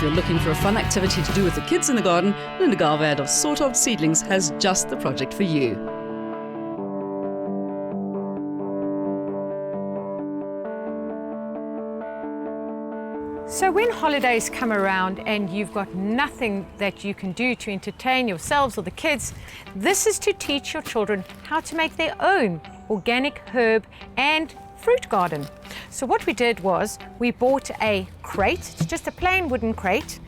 If you're looking for a fun activity to do with the kids in the garden, Linda Garvad of Sort of Seedlings has just the project for you. So when holidays come around and you've got nothing that you can do to entertain yourselves or the kids, this is to teach your children how to make their own organic herb and fruit garden. So what we did was we bought a crate, it's just a plain wooden crate.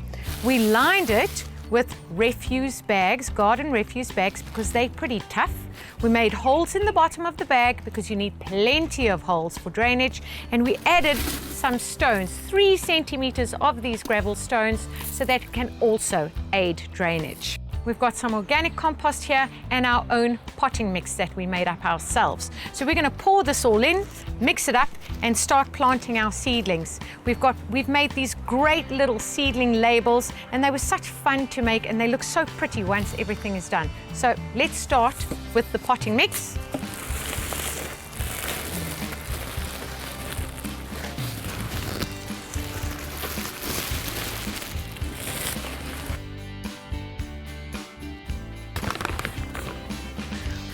We lined it with refuse bags, garden refuse bags, because they're pretty tough. We made holes in the bottom of the bag because you need plenty of holes for drainage, and we added some stones, 3 centimeters of these gravel stones, so that it can also aid drainage. We've got some organic compost here and our own potting mix that we made up ourselves. So we're going to pour this all in, mix it up, and start planting our seedlings. We've made these great little seedling labels, and they were such fun to make, and they look so pretty once everything is done. So let's start with the potting mix.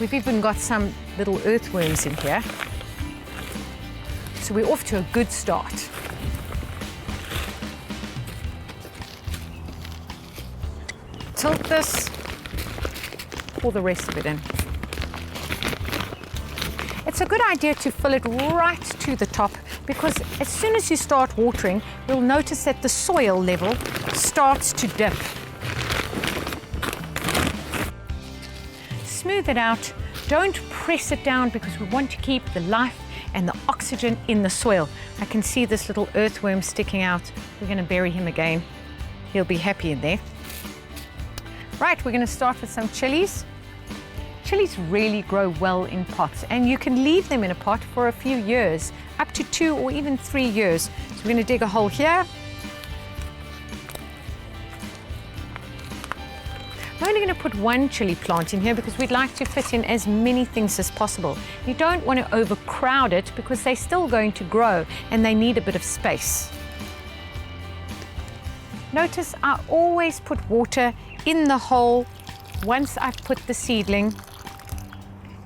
We've even got some little earthworms in here. So we're off to a good start. Tilt this, pour the rest of it in. It's a good idea to fill it right to the top, because as soon as you start watering, you'll notice that the soil level starts to dip. Smooth it out, don't press it down, because we want to keep the life and the oxygen in the soil. I can see this little earthworm sticking out. We're going to bury him again. He'll be happy in there. Right, we're going to start with some chilies. Chilies really grow well in pots, and you can leave them in a pot for a few years, up to 2 or even 3 years. So we're going to dig a hole here. I'm only going to put 1 chili plant in here because we'd like to fit in as many things as possible. You don't want to overcrowd it, because they're still going to grow and they need a bit of space. Notice I always put water in the hole once I've put the seedling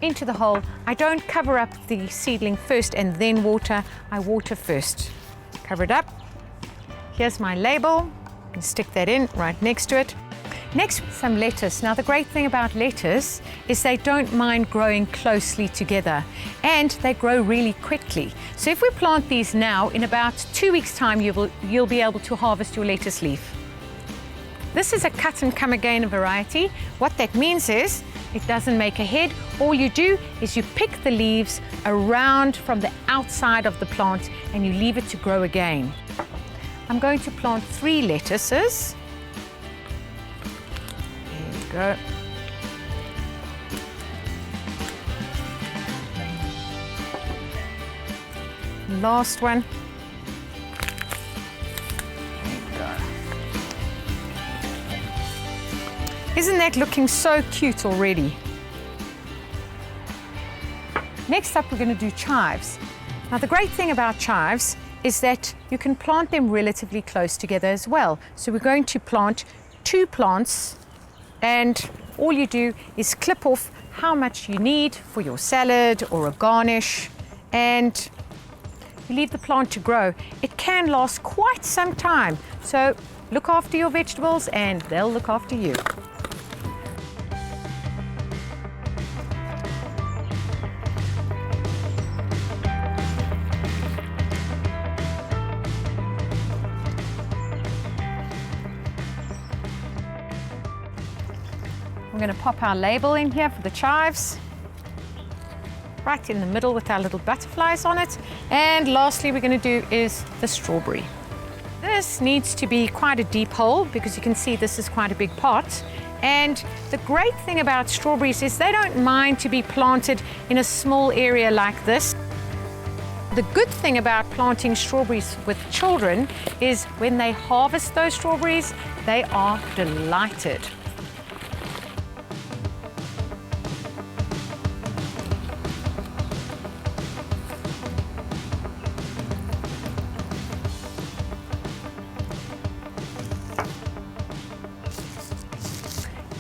into the hole. I don't cover up the seedling first and then water. I water first. Cover it up. Here's my label. And stick that in right next to it. Next, some lettuce. Now, the great thing about lettuce is they don't mind growing closely together, and they grow really quickly. So if we plant these now, in about 2 weeks' time, you'll be able to harvest your lettuce leaf. This is a cut and come again variety. What that means is it doesn't make a head. All you do is you pick the leaves around from the outside of the plant and you leave it to grow again. I'm going to plant 3 lettuces. Go. Last one. There you go. Isn't that looking so cute already? Next up, we're going to do chives. Now, the great thing about chives is that you can plant them relatively close together as well. So we're going to plant 2 plants, and all you do is clip off how much you need for your salad or a garnish, and you leave the plant to grow. It can last quite some time, so look after your vegetables and they'll look after you. We're going to pop our label in here for the chives, right in the middle with our little butterflies on it. And lastly, we're going to do is the strawberry. This needs to be quite a deep hole, because you can see this is quite a big pot. And the great thing about strawberries is they don't mind to be planted in a small area like this. The good thing about planting strawberries with children is when they harvest those strawberries, they are delighted.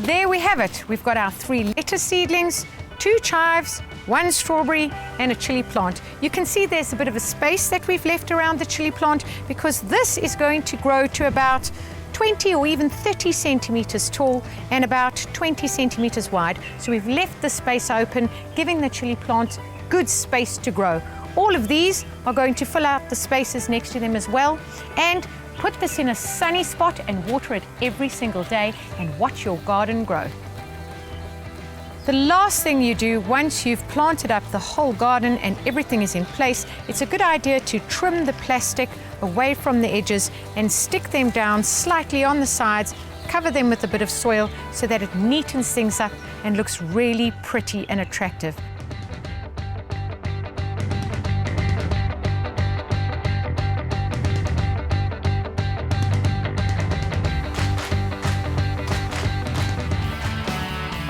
There we have it. We've got our 3 lettuce seedlings, 2 chives, 1 strawberry, and a chili plant. You can see there's a bit of a space that we've left around the chili plant because this is going to grow to about 20 or even 30 centimeters tall and about 20 centimeters wide. So we've left the space open, giving the chili plant good space to grow. All of these are going to fill out the spaces next to them as well, and put this in a sunny spot and water it every single day and watch your garden grow. The last thing you do once you've planted up the whole garden and everything is in place, it's a good idea to trim the plastic away from the edges and stick them down slightly on the sides, cover them with a bit of soil so that it neatens things up and looks really pretty and attractive.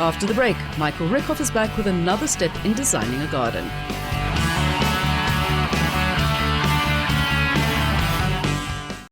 After the break, Michael Rickhoff is back with another step in designing a garden.